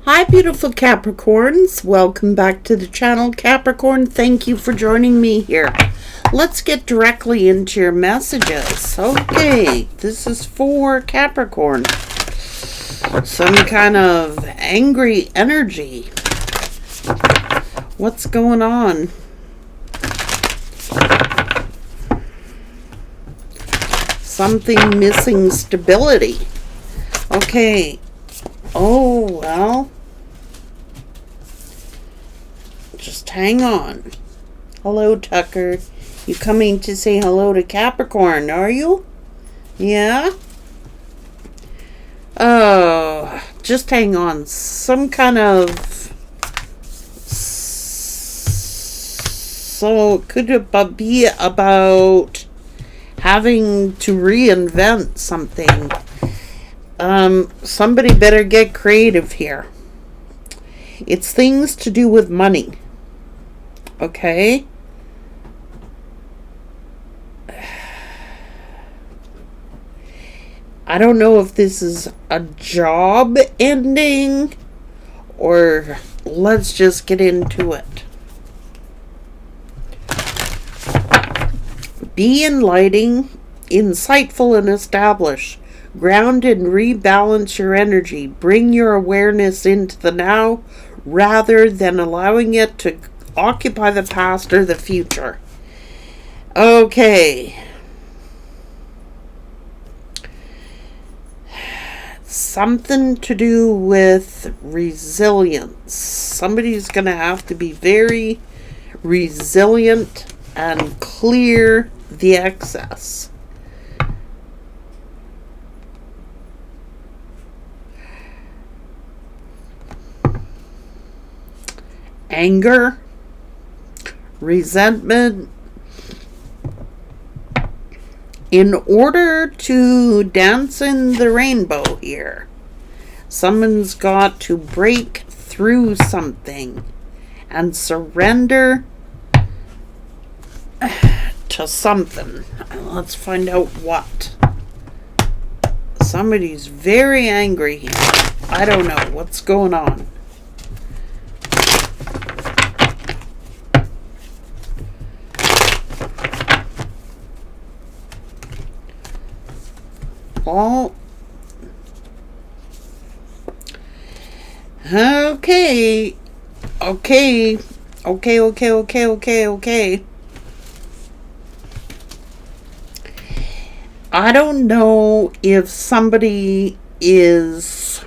Hi, beautiful Capricorns. Welcome back to the channel, Capricorn. Thank you for joining me here. Let's get directly into your messages. Okay, this is for Capricorn. Some kind of angry energy. What's going on? Something missing stability. Okay. Oh, well. Just hang on. Hello, Tucker. You coming to say hello to Capricorn, are you? Yeah? Oh, just hang on. Some kind of... So it could be about having to reinvent something. Somebody better get creative here. It's things to do with money. Okay? I don't know if this is a job ending or let's just get into it. Be enlightening, insightful, and establish. Ground and rebalance your energy. Bring your awareness into the now rather than allowing it to occupy the past or the future. Okay. Something to do with resilience. Somebody's going to have to be very resilient and clear the excess. Anger, resentment. In order to dance in the rainbow here, someone's got to break through something and surrender to something. Let's find out what. Somebody's very angry here. I don't know what's going on. Oh. Okay. I don't know if somebody is,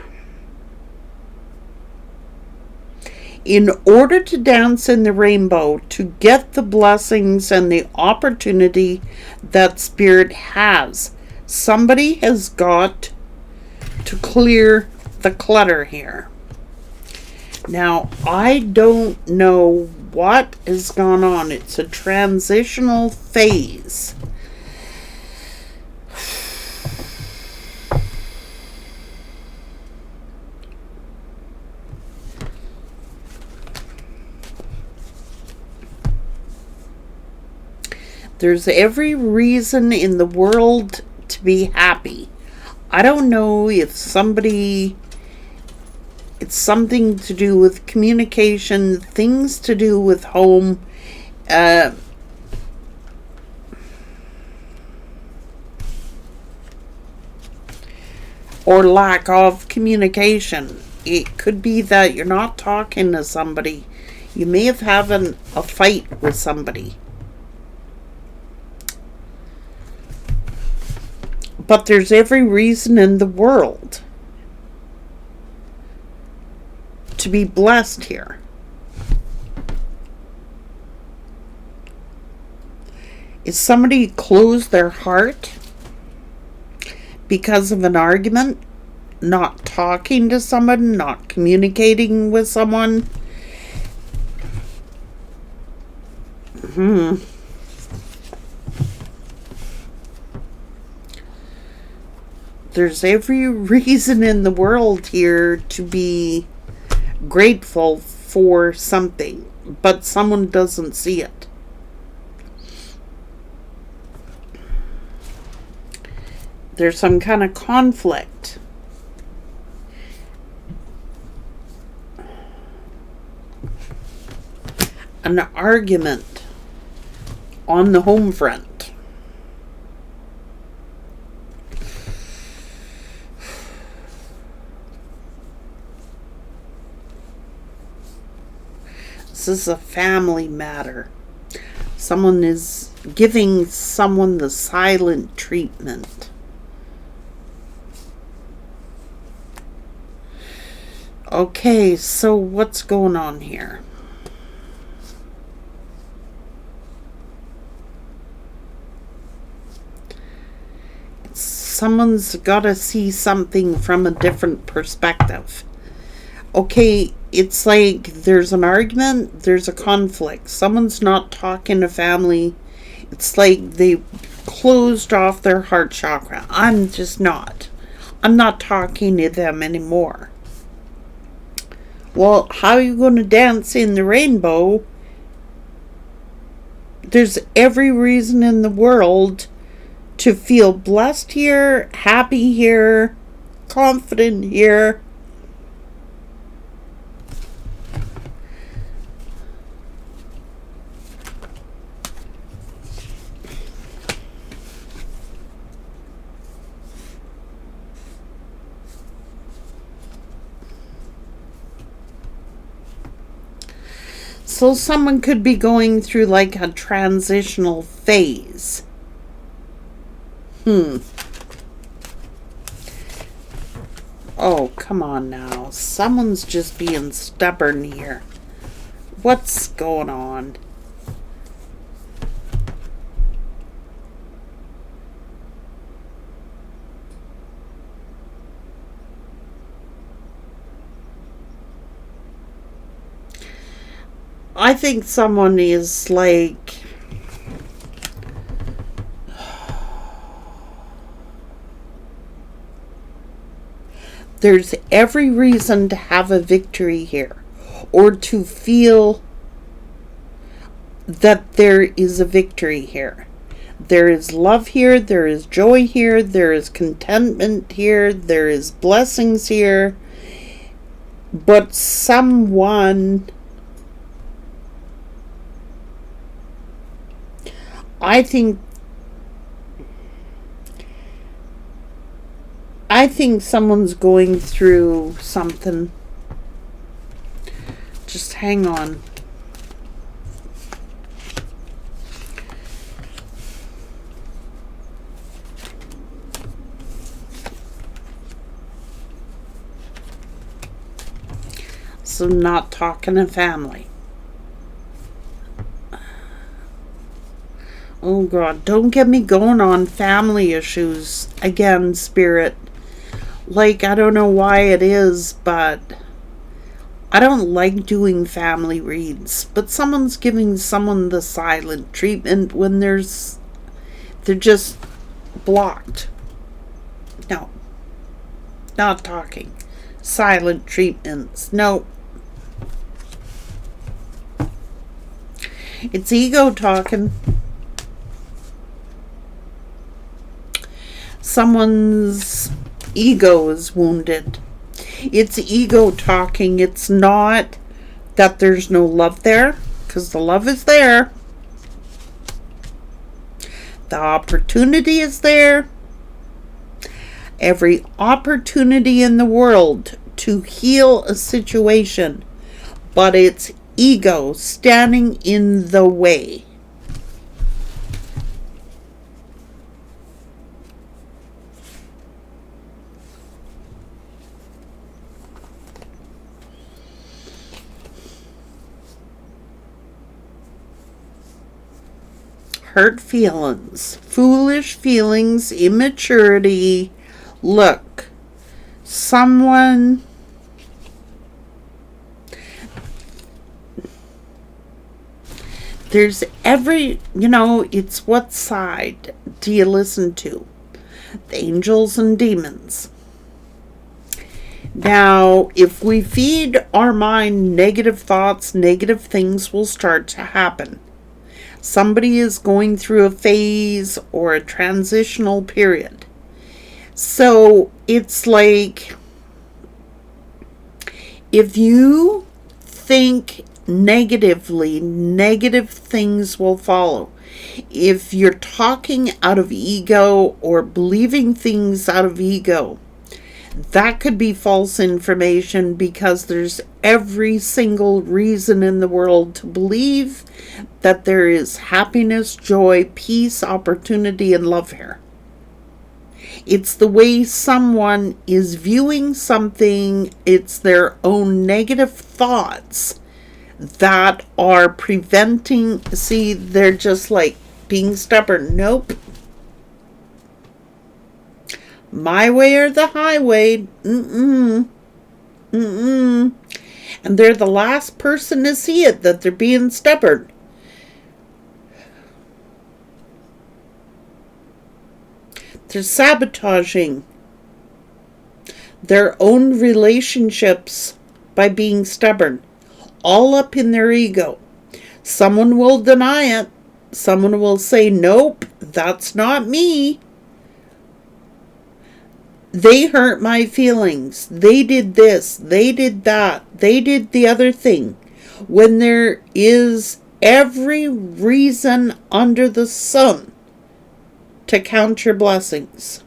in order to dance in the rainbow, to get the blessings and the opportunity that Spirit has, somebody has got to clear the clutter here. Now, I don't know what has gone on. It's a transitional phase. There's every reason in the world to be happy. I don't know if somebody, it's something to do with communication, things to do with home, or lack of communication. It could be that you're not talking to somebody. You may have having a fight with somebody. But there's every reason in the world to be blessed here. Is somebody closed their heart because of an argument? Not talking to someone, not communicating with someone? There's every reason in the world here to be grateful for something, but someone doesn't see it. There's some kind of conflict. an argument on the home front. This is a family matter. Someone is giving someone the silent treatment. Okay, so what's going on here? Someone's got to see something from a different perspective. Okay, it's like there's an argument, there's a conflict. Someone's not talking to family. It's like they closed off their heart chakra. I'm not talking to them anymore. Well, how are you going to dance in the rainbow? There's every reason in the world to feel blessed here, happy here, confident here. So someone could be going through like a transitional phase. Oh, come on now. Someone's just being stubborn here. What's going on? I think someone is like... There's every reason to have a victory here, or to feel that there is a victory here. There is love here, there is joy here, there is contentment here, there is blessings here. But someone... I think someone's going through something. Just hang on. So not talking to family. Oh God, don't get me going on family issues again, Spirit. Like, I don't know why it is, but I don't like doing family reads. But someone's giving someone the silent treatment when they're just blocked. No. Not talking. Silent treatments. No. It's ego talking. Someone's ego is wounded. It's ego talking. It's not that there's no love there, because the love is there. The opportunity is there. Every opportunity in the world to heal a situation, but it's ego standing in the way. Hurt feelings, foolish feelings, immaturity. Look, someone... There's every... it's what side do you listen to? The angels and demons. Now, if we feed our mind negative thoughts, negative things will start to happen. Somebody is going through a phase or a transitional period. So it's like, if you think negatively, negative things will follow. If you're talking out of ego or believing things out of ego, that could be false information, because there's every single reason in the world to believe that there is happiness, joy, peace, opportunity, and love here. It's the way someone is viewing something, it's their own negative thoughts that are preventing. See, they're just like being stubborn. Nope. My way or the highway. And they're the last person to see it, that they're being stubborn. They're sabotaging their own relationships by being stubborn, all up in their ego. Someone will deny it. Someone will say, nope, that's not me. They hurt my feelings. They did this. They did that. They did the other thing. When there is every reason under the sun to count your blessings.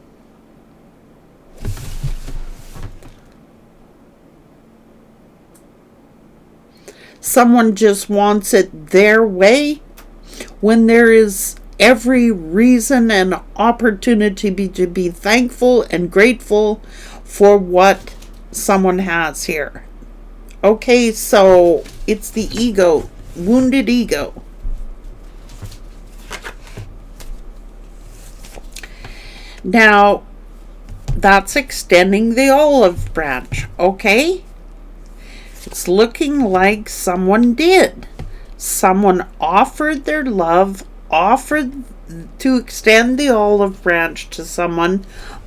Someone just wants it their way, when there is every reason and opportunity to be thankful and grateful for what someone has here. Okay, so it's the ego, wounded ego. Now, that's extending the olive branch, okay? It's looking like someone did. Someone offered their love, offered to extend the olive branch to someone,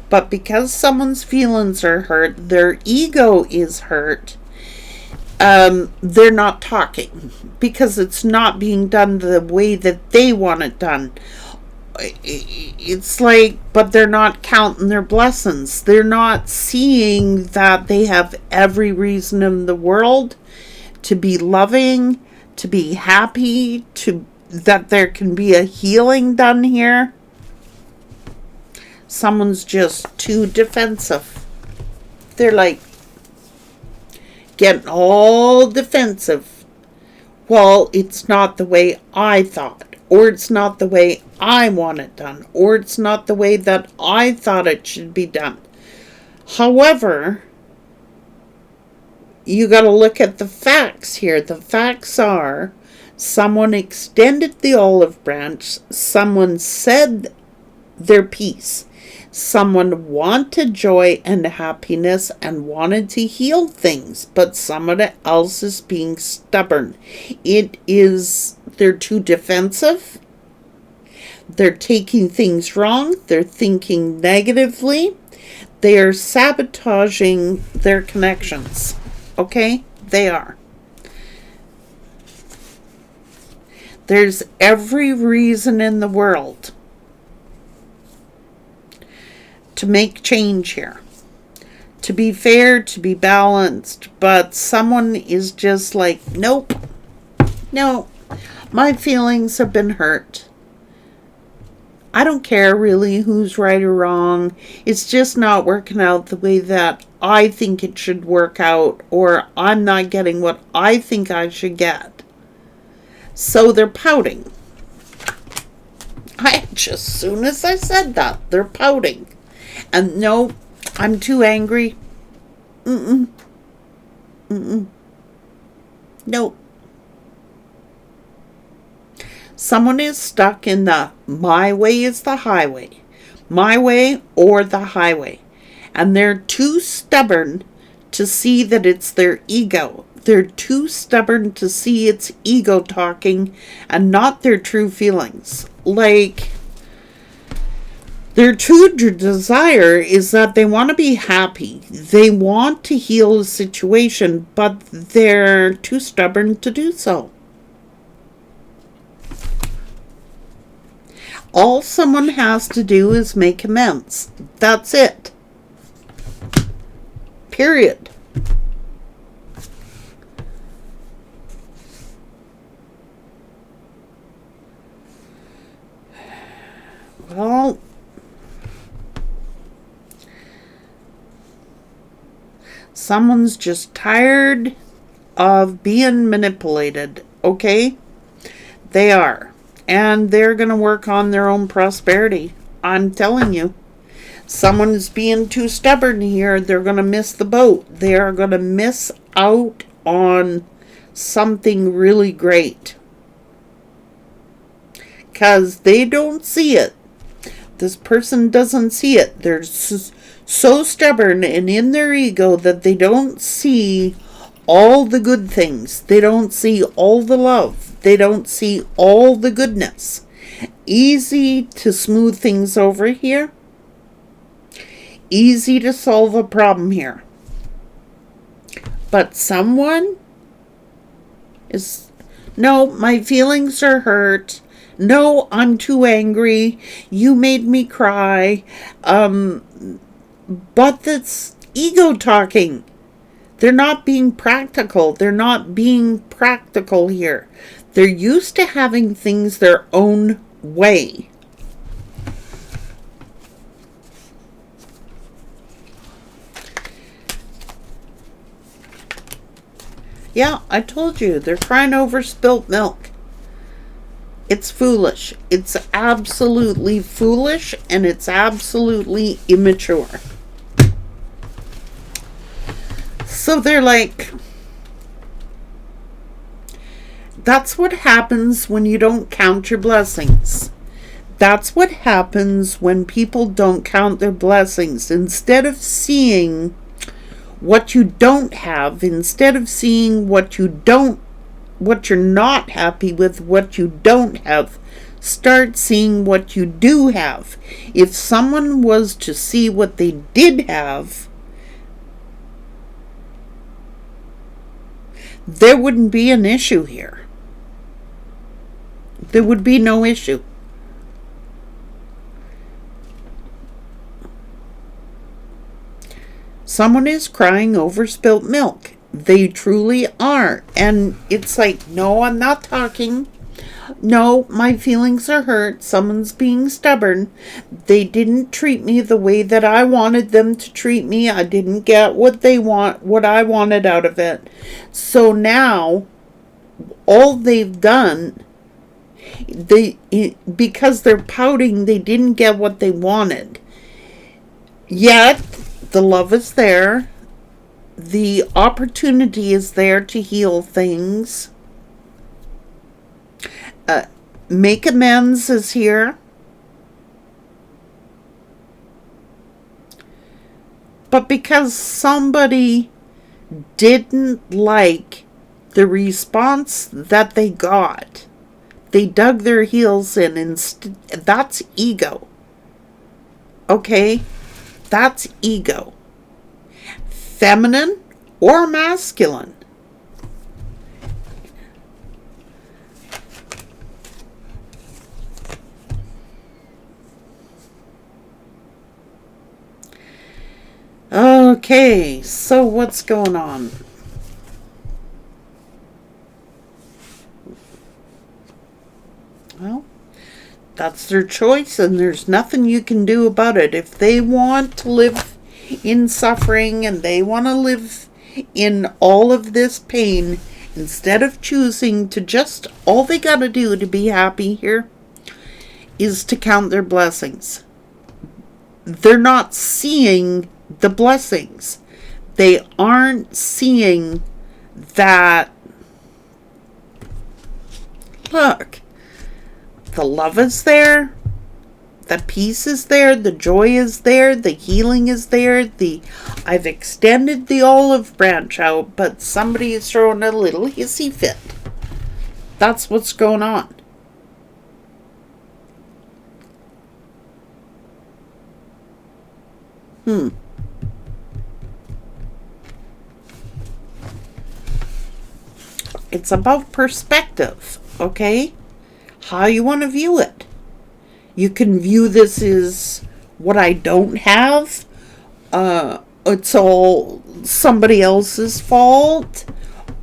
but because someone's feelings are hurt, their ego is hurt, they're not talking, because it's not being done the way that they want it done. It's like, but they're not counting their blessings. They're not seeing that they have every reason in the world to be loving, to be happy, that there can be a healing done here. Someone's just too defensive. They're like getting all defensive. Well, it's not the way I thought, or it's not the way I want it done, or it's not the way that I thought it should be done. However, you got to look at the facts here. The facts are, someone extended the olive branch, someone said their piece, someone wanted joy and happiness and wanted to heal things, but someone else is being stubborn. They're too defensive. They're taking things wrong. They're thinking negatively. They are sabotaging their connections. Okay? They are. There's every reason in the world to make change here. To be fair, to be balanced. But someone is just like, nope. No. My feelings have been hurt. I don't care really who's right or wrong. It's just not working out the way that I think it should work out, or I'm not getting what I think I should get. So they're pouting. As soon as I said that, they're pouting. And no, I'm too angry. Nope. Someone is stuck in the my way is the highway. My way or the highway. And they're too stubborn to see that it's their ego. They're too stubborn to see it's ego talking and not their true feelings. Like, their true desire is that they want to be happy. They want to heal a situation, but they're too stubborn to do so. All someone has to do is make amends. That's it. Period. Well, someone's just tired of being manipulated, okay? They are. And they're going to work on their own prosperity. I'm telling you. Someone's being too stubborn here. They're going to miss the boat. They are going to miss out on something really great. Because they don't see it. This person doesn't see it. They're so stubborn and in their ego that they don't see all the good things. They don't see all the love. They don't see all the goodness. Easy to smooth things over here. Easy to solve a problem here. But someone is, no, my feelings are hurt. No, I'm too angry. You made me cry. But that's ego talking. They're not being practical. They're not being practical here. They're used to having things their own way. Yeah, I told you, they're crying over spilt milk. It's foolish. It's absolutely foolish, and it's absolutely immature. So they're like, that's what happens when you don't count your blessings. That's what happens when people don't count their blessings. Instead of seeing what you don't have, instead of seeing what you're not happy with, what you don't have, start seeing what you do have. If someone was to see what they did have, there wouldn't be an issue here. There would be no issue. Someone is crying over spilt milk. They truly are. And it's like, no, I'm not talking. No, my feelings are hurt. Someone's being stubborn. They didn't treat me the way that I wanted them to treat me. I didn't get what I wanted out of it. So now, all they've done, because they're pouting, they didn't get what they wanted. Yet, the love is there. The opportunity is there to heal things. Make amends is here. But because somebody didn't like the response that they got, they dug their heels in, and that's ego. Okay? That's ego. Feminine or masculine. Okay, so what's going on? Well, that's their choice, and there's nothing you can do about it. If they want to live in suffering and they want to live in all of this pain, instead of choosing to just, all they got to do to be happy here is to count their blessings. They're not seeing the blessings. They aren't seeing that, look, the love is there, the peace is there, the joy is there, the healing is there, I've extended the olive branch out, but somebody is throwing a little hissy fit. That's what's going on. It's about perspective, okay? How you want to view it. You can view this as what I don't have. It's all somebody else's fault.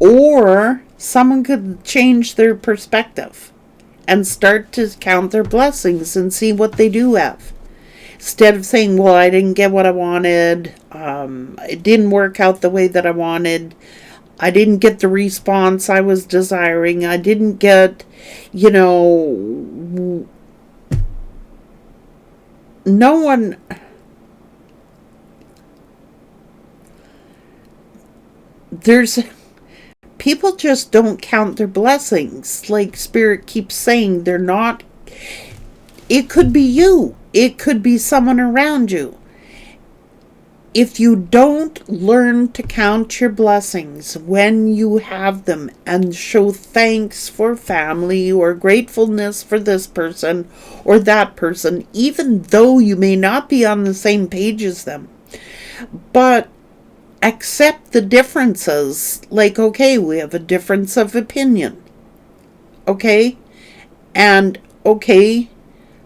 Or someone could change their perspective and start to count their blessings and see what they do have. Instead of saying, well, I didn't get what I wanted, it didn't work out the way that I wanted, I didn't get the response I was desiring, I didn't get, no one... People just don't count their blessings. Like Spirit keeps saying, they're not... It could be you. It could be someone around you. If you don't learn to count your blessings when you have them and show thanks for family or gratefulness for this person or that person, even though you may not be on the same page as them, but accept the differences. Like, okay, we have a difference of opinion. Okay? And, okay,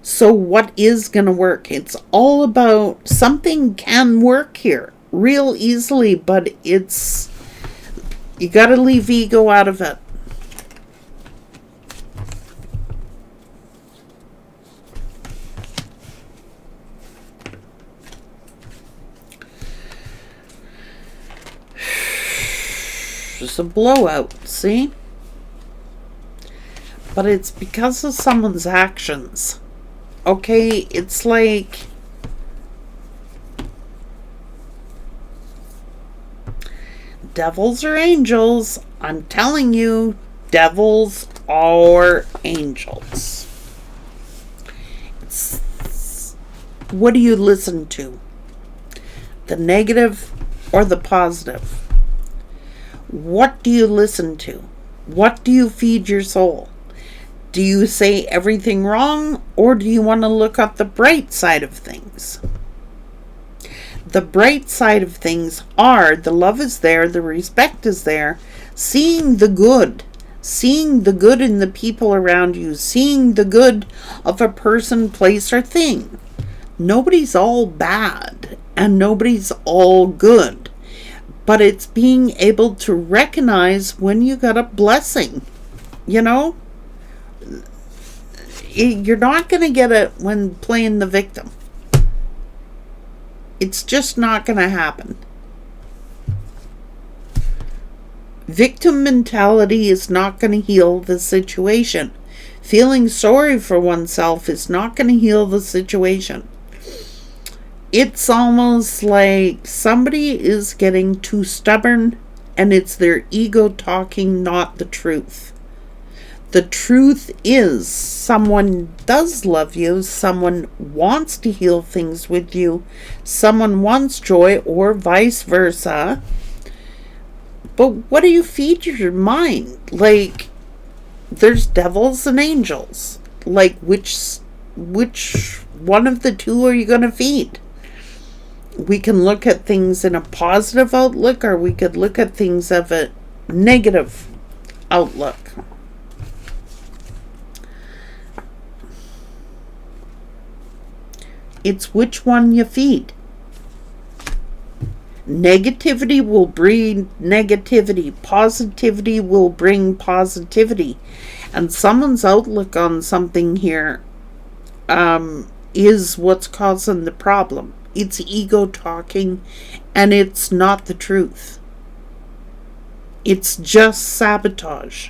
so what is going to work? It's all about something can work here real easily, but you got to leave ego out of it. Just a blowout, see? But it's because of someone's actions. Okay, it's like... devils or angels? I'm telling you, devils or angels. What do you listen to? The negative or the positive? What do you listen to? What do you feed your soul? Do you say everything wrong, or do you want to look at the bright side of things? The bright side of things are the love is there, the respect is there, seeing the good in the people around you, seeing the good of a person, place, or thing. Nobody's all bad, and nobody's all good. But it's being able to recognize when you got a blessing, You're not going to get it when playing the victim. It's just not going to happen. Victim mentality is not going to heal the situation. Feeling sorry for oneself is not going to heal the situation. It's almost like somebody is getting too stubborn and it's their ego talking, not the truth. The truth is someone does love you, someone wants to heal things with you, someone wants joy, or vice versa. But what do you feed your mind? Like, there's devils and angels. Like, which one of the two are you going to feed? We can look at things in a positive outlook, or we could look at things of a negative outlook. It's which one you feed. Negativity will breed negativity. Positivity will bring positivity. And someone's outlook on something here is what's causing the problem. It's ego talking, and it's not the truth. It's just sabotage.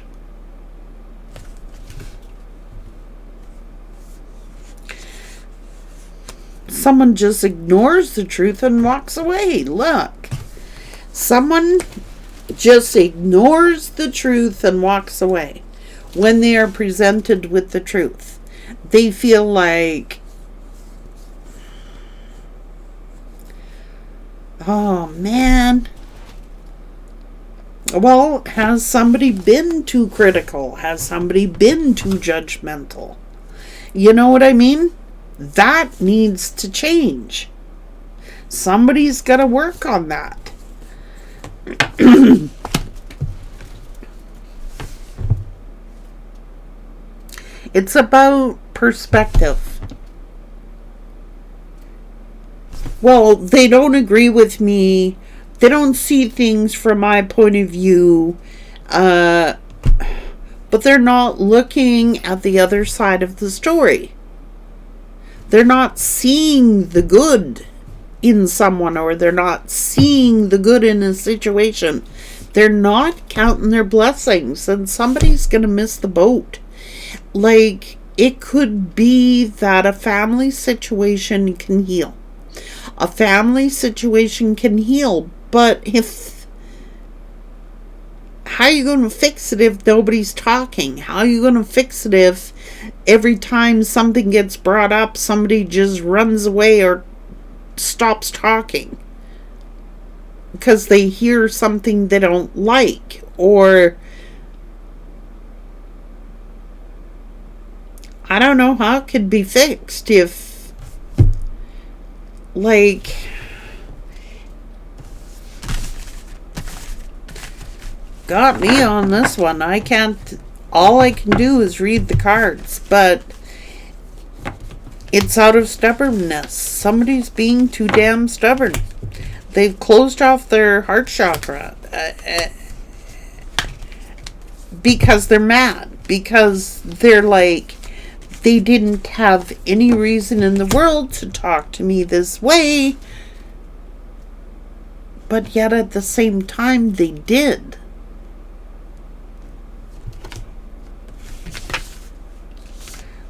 Someone just ignores the truth and walks away. Look. Someone just ignores the truth and walks away when they are presented with the truth. They feel like, oh man. Well, has somebody been too critical? Has somebody been too judgmental? You know what I mean? That needs to change. Somebody's got to work on that. It's about perspective. Well, they don't agree with me. They don't see things from my point of view. but they're not looking at the other side of the story. They're not seeing the good in someone, or they're not seeing the good in a situation. They're not counting their blessings, and somebody's going to miss the boat. Like, it could be that a family situation can heal. A family situation can heal, but how are you going to fix it if nobody's talking? How are you going to fix it if every time something gets brought up, somebody just runs away or stops talking because they hear something they don't like? Or I don't know how it could be fixed if, like, got me on this one. I can't, all I can do is read the cards, but it's out of stubbornness. Somebody's being too damn stubborn. They've closed off their heart chakra because they're mad, because they're like, they didn't have any reason in the world to talk to me this way, but yet at the same time they did.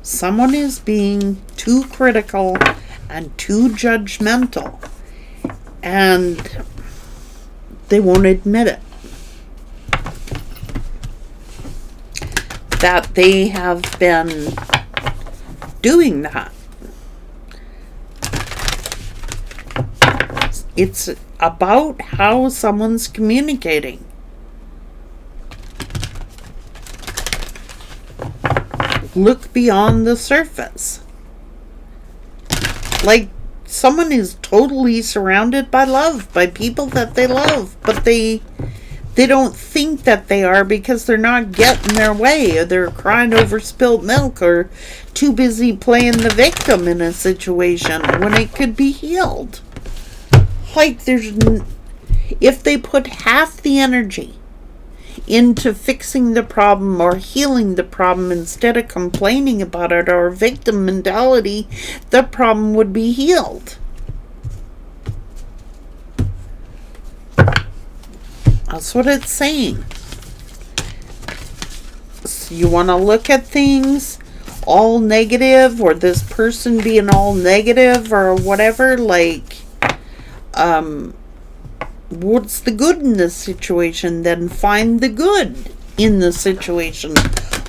Someone is being too critical and too judgmental, and they won't admit it. That they have been doing that. It's about how someone's communicating. Look beyond the surface. Like, someone is totally surrounded by love, by people that they love, but they don't think that they are because they're not getting their way, or they're crying over spilled milk, or too busy playing the victim in a situation when it could be healed. Like, if they put half the energy into fixing the problem or healing the problem instead of complaining about it or victim mentality, the problem would be healed. That's what it's saying. So you want to look at things all negative, or this person being all negative or whatever, like, what's the good in this situation? Then find the good in the situation.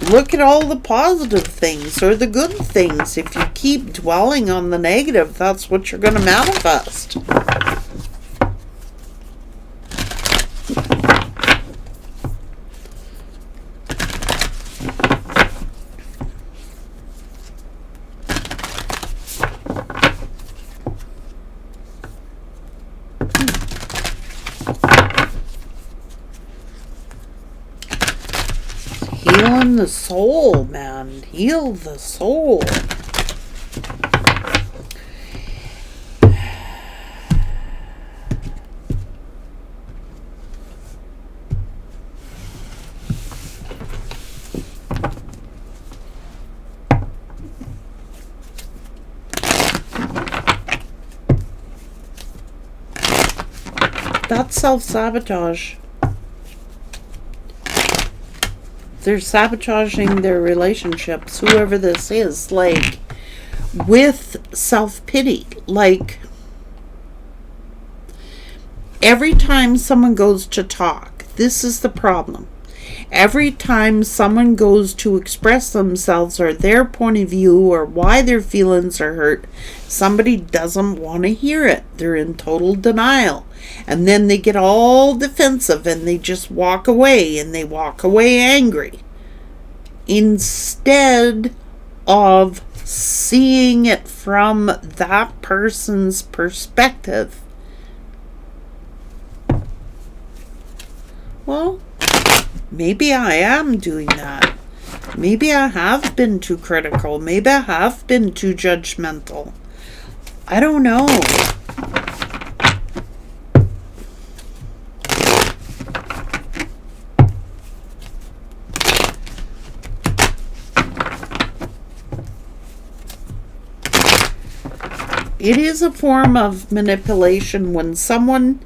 Look at all the positive things or the good things. If you keep dwelling on the negative, that's what you're going to manifest. Healing the soul, man. Heal the soul. That's self-sabotage. They're sabotaging their relationships, whoever this is, like, with self-pity. Like, every time someone goes to talk, this is the problem. Every time someone goes to express themselves or their point of view or why their feelings are hurt, somebody doesn't want to hear it. They're in total denial. And then they get all defensive and they just walk away, and they walk away angry. Instead of seeing it from that person's perspective. Well, maybe I am doing that. Maybe I have been too critical. Maybe I have been too judgmental. I don't know. It is a form of manipulation when someone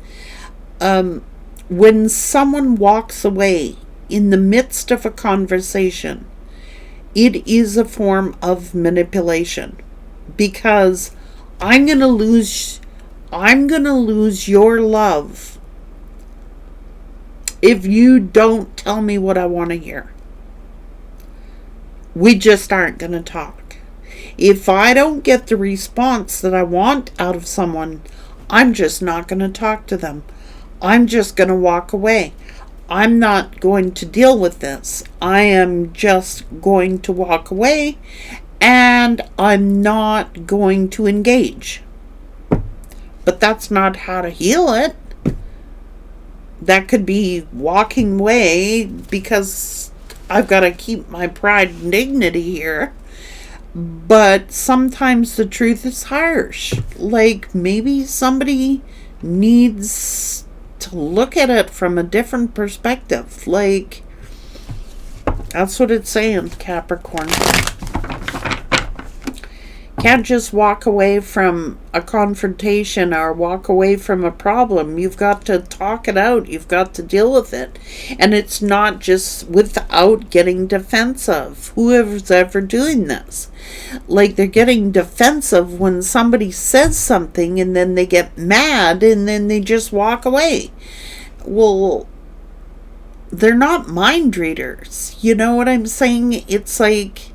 walks away in the midst of a conversation. It is a form of manipulation, because I'm going to lose your love if you don't tell me what I want to hear. We just aren't going to talk. If I don't get the response that I want out of someone, I'm just not going to talk to them. I'm just going to walk away. I'm not going to deal with this. I am just going to walk away, and I'm not going to engage. But that's not how to heal it. That could be walking away because I've got to keep my pride and dignity here. But sometimes the truth is harsh. Like, maybe somebody needs to look at it from a different perspective. Like, that's what it's saying, Capricorn. Can't just walk away from a confrontation or walk away from a problem. You've got to talk it out. You've got to deal with it. And it's not just without getting defensive. Whoever's ever doing this. Like, they're getting defensive when somebody says something, and then they get mad, and then they just walk away. Well, they're not mind readers. You know what I'm saying? It's like,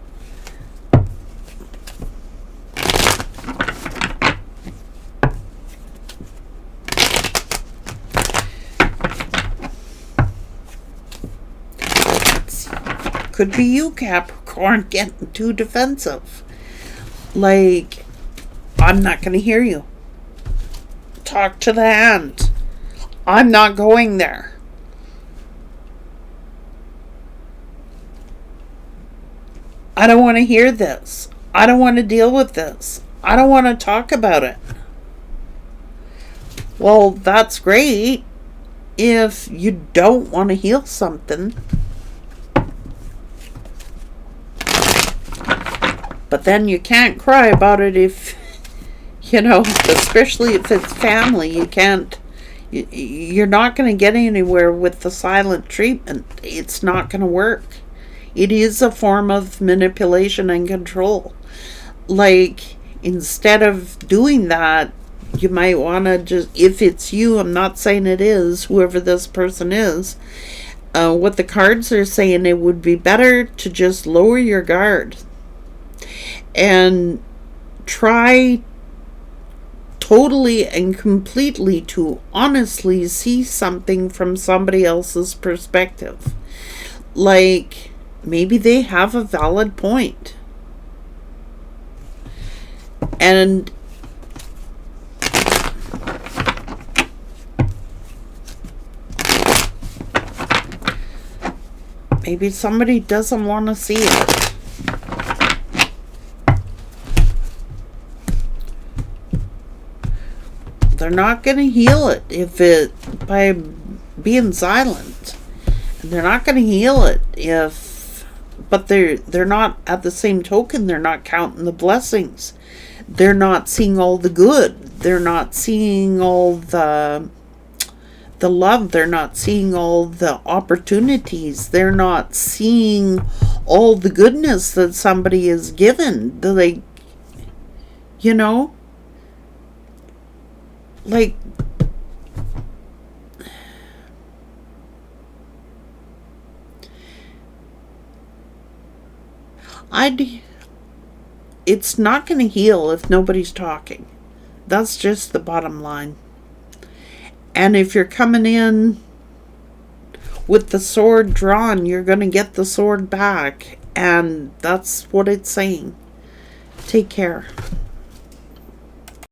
could be you, Capricorn, getting too defensive. Like, I'm not going to hear you. Talk to the hand. I'm not going there. I don't want to hear this. I don't want to deal with this. I don't want to talk about it. Well, that's great if you don't want to heal something. But then you can't cry about it if, especially if it's family. You're not going to get anywhere with the silent treatment. It's not going to work. It is a form of manipulation and control. Like, instead of doing that, you might want to just, if it's you, I'm not saying it is, whoever this person is, what the cards are saying, it would be better to just lower your guard and try totally and completely to honestly see something from somebody else's perspective. Like, maybe they have a valid point. And maybe somebody doesn't want to see it. They're not going to heal it by being silent. And they're not going to heal it but they're not, at the same token, they're not counting the blessings. They're not seeing all the good. They're not seeing all the love. They're not seeing all the opportunities. They're not seeing all the goodness that somebody is given. Like, like, it's not going to heal if nobody's talking. That's just the bottom line. And if you're coming in with the sword drawn, you're going to get the sword back. And that's what it's saying. Take care.